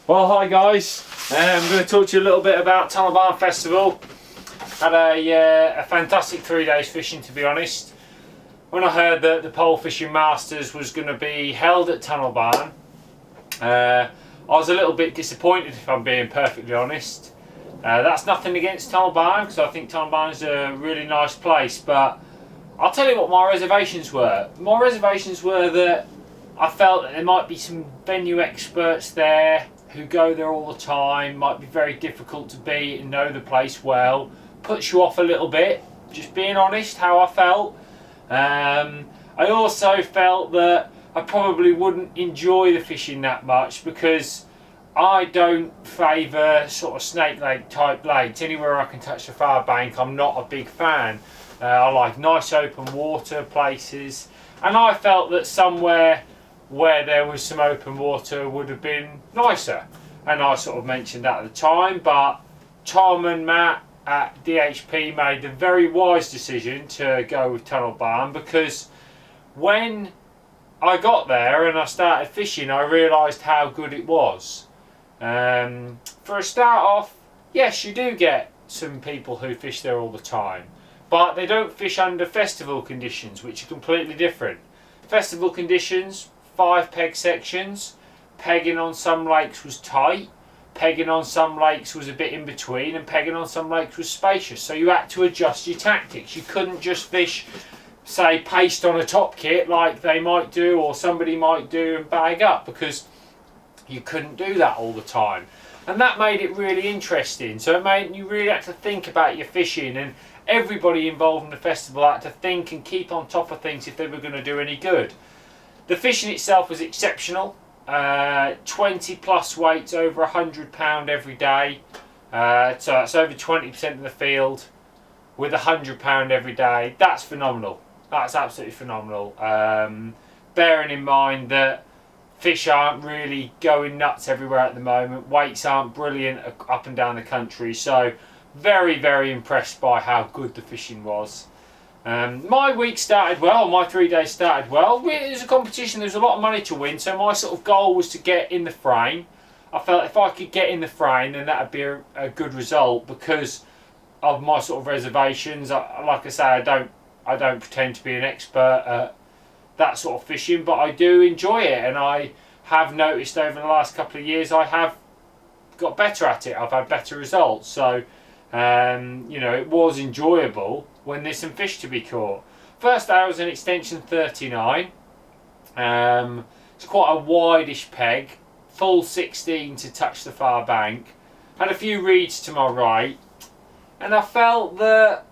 Well, hi guys. I'm going to talk to you a little bit about Tunnel Barn Festival. Had a fantastic 3 days fishing, to be honest. When I heard that the Pole Fishing Masters was going to be held at Tunnel Barn, I was a little bit disappointed, if I'm being perfectly honest. That's nothing against Tunnel Barn, because I think Tunnel Barn is a really nice place, but I'll tell you what my reservations were. My reservations were that I felt that there might be some venue experts there who go there all the time, might be very difficult to beat and know the place well. Puts you off a little bit, just being honest, how I felt. I also felt that I probably wouldn't enjoy the fishing that much because I don't favour sort of snake lake type lakes. Anywhere I can touch the far bank, I'm not a big fan. I like nice open water places, and I felt that somewhere where there was some open water would have been nicer, and I sort of mentioned that at the time, but Tom and Matt at DHP made the very wise decision to go with Tunnel Barn, because when I got there and I started fishing, I realised how good it was. For a start off, yes, you do get some people who fish there all the time, but they don't fish under festival conditions, which are completely different. Festival conditions, 5 peg sections. Pegging on some lakes was tight, pegging on some lakes was a bit in between, and pegging on some lakes was spacious, so you had to adjust your tactics. You couldn't just fish, say, paste on a top kit like they might do or somebody might do and bag up, because you couldn't do that all the time, and that made it really interesting. So it made you really had to think about your fishing, and everybody involved in the festival had to think and keep on top of things if they were going to do any good. The fishing itself was exceptional. 20 plus weights over £100 every day. So it's over 20% of the field with £100 every day. That's phenomenal. That's absolutely phenomenal. Bearing in mind that fish aren't really going nuts everywhere at the moment. Weights aren't brilliant up and down the country. So very, very impressed by how good the fishing was. My week started well, my 3 days started well. It was a competition, there was a lot of money to win, so my sort of goal was to get in the frame. I felt if I could get in the frame, then that would be a good result because of my sort of reservations. Like I say, I don't pretend to be an expert at that sort of fishing, but I do enjoy it, and I have noticed over the last couple of years I have got better at it. I've had better results, so you know, it was enjoyable when there's some fish to be caught. First day I was in extension 39. It's quite a wide-ish peg, full 16 to touch the far bank. Had a few reeds to my right, and I felt that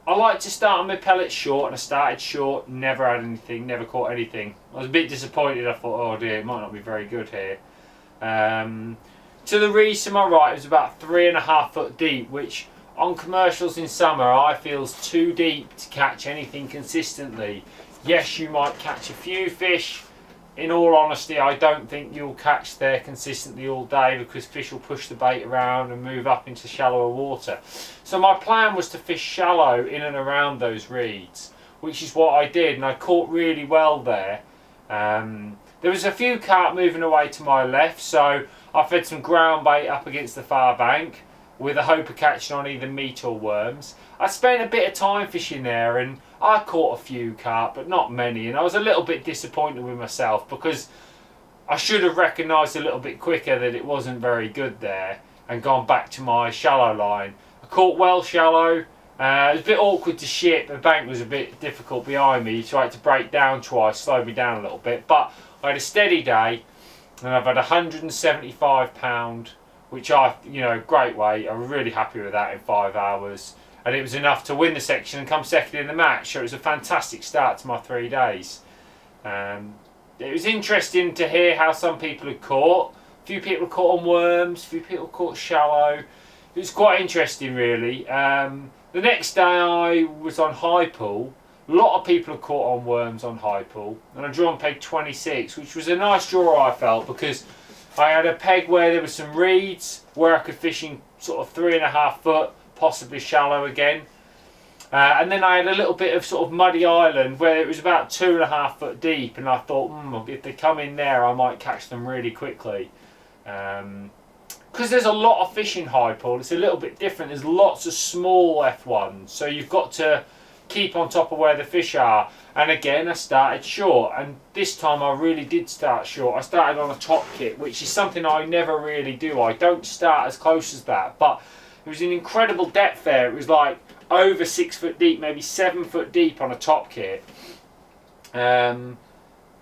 I like to start on my pellets short, and I started short, never had anything, never caught anything. I was a bit disappointed. I thought, oh dear, it might not be very good here. To the reeds to my right, it was about 3.5 foot deep, which on commercials in summer I feel is too deep to catch anything consistently. Yes, you might catch a few fish. In all honesty, I don't think you'll catch there consistently all day because fish will push the bait around and move up into shallower water. So my plan was to fish shallow in and around those reeds, which is what I did, and I caught really well there. There was a few carp moving away to my left, so I fed some ground bait up against the far bank with a hope of catching on either meat or worms. I spent a bit of time fishing there and I caught a few carp, but not many, and I was a little bit disappointed with myself because I should have recognised a little bit quicker that it wasn't very good there and gone back to my shallow line. I caught well shallow. It was a bit awkward to ship, the bank was a bit difficult behind me, so I had to break down twice, slow me down a little bit, but I had a steady day and I've had £175, which great weight. I was really happy with that in 5 hours, and it was enough to win the section and come second in the match, so it was a fantastic start to my 3 days. It was interesting to hear how some people had caught. A few people caught on worms, a few people caught shallow. It was quite interesting really. The next day I was on high pool. A lot of people had caught on worms on high pool, and I drew on peg 26, which was a nice draw I felt, because I had a peg where there were some reeds where I could fish in sort of 3.5 foot, possibly shallow again. And then I had a little bit of sort of muddy island where it was about 2.5 foot deep, and I thought, if they come in there I might catch them really quickly. Because there's a lot of fish in Hyde Pool. It's a little bit different. There's lots of small F1s, so you've got to keep on top of where the fish are. And again, I started short, and this time I really did start short. I started on a top kit, which is something I never really do. I don't start as close as that, but it was an incredible depth there. It was like over 6 foot deep, maybe 7 foot deep on a top kit. And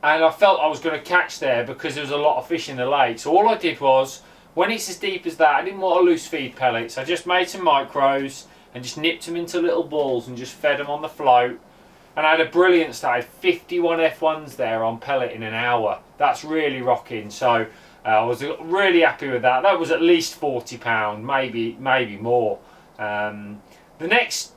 I felt I was going to catch there because there was a lot of fish in the lake. So all I did was, when it's as deep as that, I didn't want to loose feed pellets. I just made some micros and just nipped them into little balls and just fed them on the float. And I had a brilliant start. I had 51 F1s there on pellet in an hour. That's really rocking. So I was really happy with that. That was at least £40, maybe more. The next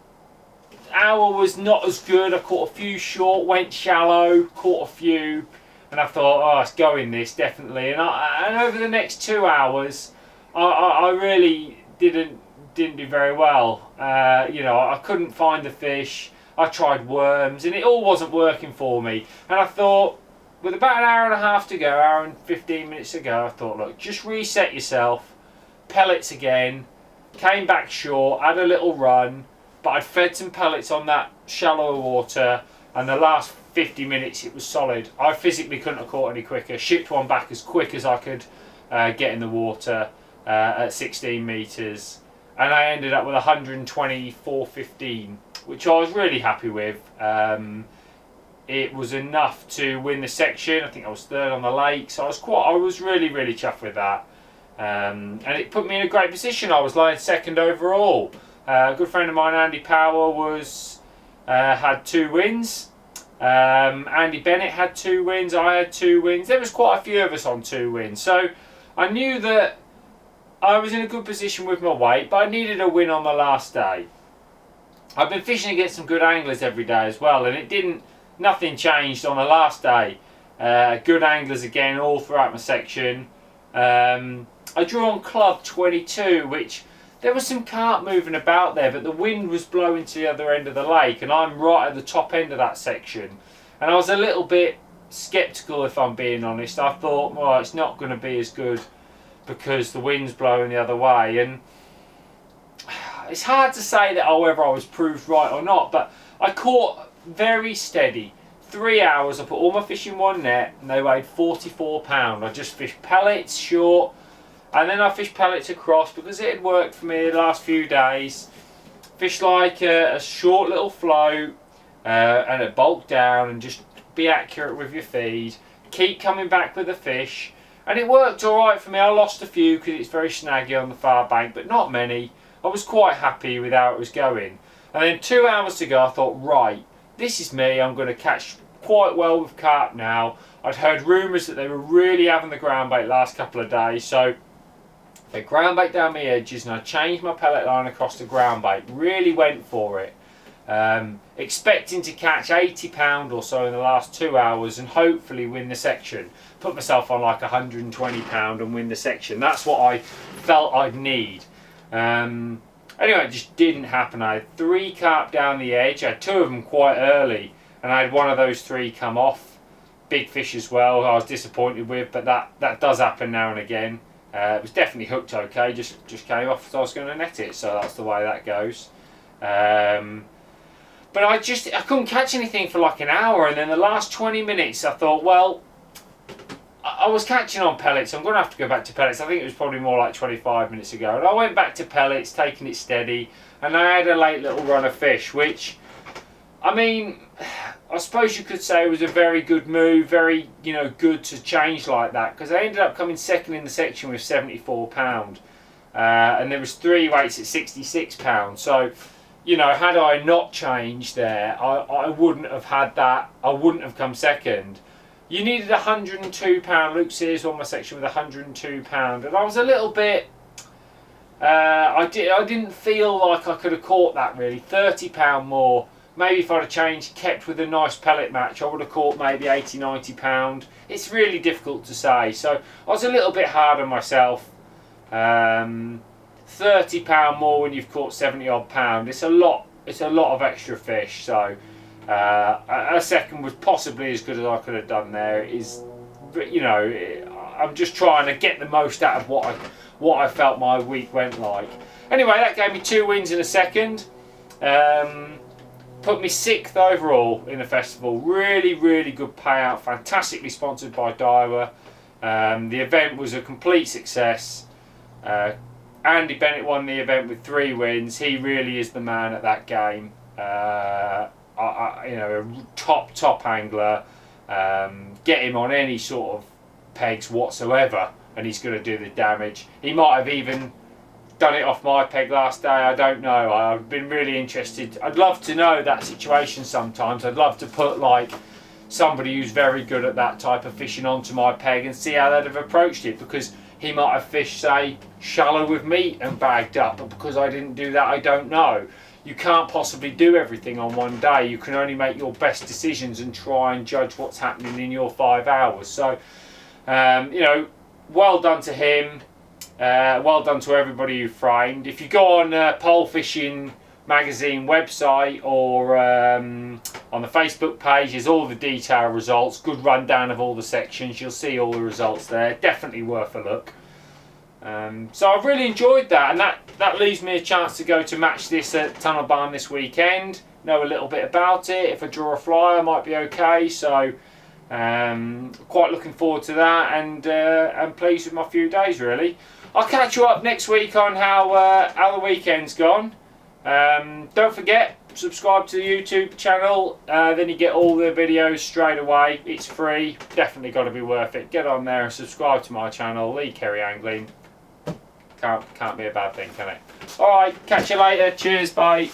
hour was not as good. I caught a few short, went shallow, caught a few, and I thought, oh, it's going this, definitely. And over the next 2 hours, I really didn't do very well. You know, I couldn't find the fish. I tried worms, and it all wasn't working for me. And I thought, with about an hour and a half to go, hour and 15 minutes to go, I thought, look, just reset yourself, pellets again. Came back short, had a little run, but I'd fed some pellets on that shallow water, and the last 50 minutes it was solid. I physically couldn't have caught any quicker. Shipped one back as quick as I could get in the water at 16 metres, and I ended up with 124.15, which I was really happy with. It was enough to win the section. I think I was third on the lake, so I was really chuffed with that. And it put me in a great position. I was lying second overall. A good friend of mine, Andy Power, had 2 wins. Andy Bennett had 2 wins. I had 2 wins. There was quite a few of us on 2 wins. So I knew that I was in a good position with my weight, but I needed a win on the last day. I've been fishing against some good anglers every day as well, and nothing changed on the last day. Good anglers again all throughout my section. I drew on club 22, which there was some carp moving about there, but the wind was blowing to the other end of the lake, and I'm right at the top end of that section. And I was a little bit sceptical, if I'm being honest. I thought, well, it's not going to be as good because the wind's blowing the other way. And it's hard to say that whether I was proved right or not, but I caught very steady. 3 hours, I put all my fish in one net, and they weighed £44. I just fished pellets short, and then I fished pellets across because it had worked for me the last few days. Fish like a short little float, and it bulk down, and just be accurate with your feed. Keep coming back with the fish, and it worked alright for me. I lost a few because it's very snaggy on the far bank, but not many. I was quite happy with how it was going. And then 2 hours to go, I thought, right, this is me. I'm going to catch quite well with carp now. I'd heard rumours that they were really having the ground bait last couple of days, so they ground bait down my edges, and I changed my pellet line across the ground bait. Really went for it. Expecting to catch £80 or so in the last 2 hours and hopefully win the section. Put myself on like £120 and win the section. That's what I felt I'd need. Anyway, it just didn't happen. I had 3 carp down the edge. I had 2 of them quite early, and I had one of those 3 come off. Big fish as well, I was disappointed with, but that does happen now and again. It was definitely hooked okay, just came off, so I was going to net it, so that's the way that goes. But I couldn't catch anything for like an hour, and then the last 20 minutes I thought, well, I was catching on pellets, so I'm going to have to go back to pellets. I think it was probably more like 25 minutes ago, and I went back to pellets, taking it steady, and I had a late little run of fish, which, I mean, I suppose you could say it was a very good move, very, good to change like that, because I ended up coming second in the section with £74, and there was 3 weights at £66, so, had I not changed there, I wouldn't have had that, I wouldn't have come second. You needed £102. Luke Sears won my section with £102, and I was a little bit. I didn't feel like I could have caught that really. £30 more. Maybe if I'd have changed, kept with a nice pellet match, I would have caught maybe £80–90. It's really difficult to say. So I was a little bit hard on myself. £30 more when you've caught 70-odd pound. It's a lot. It's a lot of extra fish. So. A second was possibly as good as I could have done there. I I'm just trying to get the most out of what I felt my week went like. Anyway, that gave me 2 wins in a second. Put me 6th overall in the festival. Really, really good payout. Fantastically sponsored by Daiwa. The event was a complete success. Andy Bennett won the event with 3 wins. He really is the man at that game. You know, a top angler. Get him on any sort of pegs whatsoever, and he's going to do the damage. He might have even done it off my peg last day. I don't know. I've been really interested. I'd love to know that situation sometimes. I'd love to put like somebody who's very good at that type of fishing onto my peg and see how they'd have approached it, because he might have fished, say, shallow with meat and bagged up, but because I didn't do that, I don't know. You can't possibly do everything on one day. You can only make your best decisions and try and judge what's happening in your 5 hours. So, you know, well done to him. Well done to everybody who framed. If you go on Pole Fishing Magazine website or on the Facebook page, there's all the detailed results, good rundown of all the sections. You'll see all the results there. Definitely worth a look. So I've really enjoyed that, and that leaves me a chance to go to match this at Tunnel Barn this weekend. Know a little bit about it. If I draw a fly, I might be okay. So quite looking forward to that, and pleased with my few days really. I'll catch you up next week on how the weekend's gone. Don't forget, subscribe to the YouTube channel, then you get all the videos straight away. It's free, definitely got to be worth it. Get on there and subscribe to my channel, Kerry Angling. Can't be a bad thing, can it? Alright, catch you later. Cheers, bye.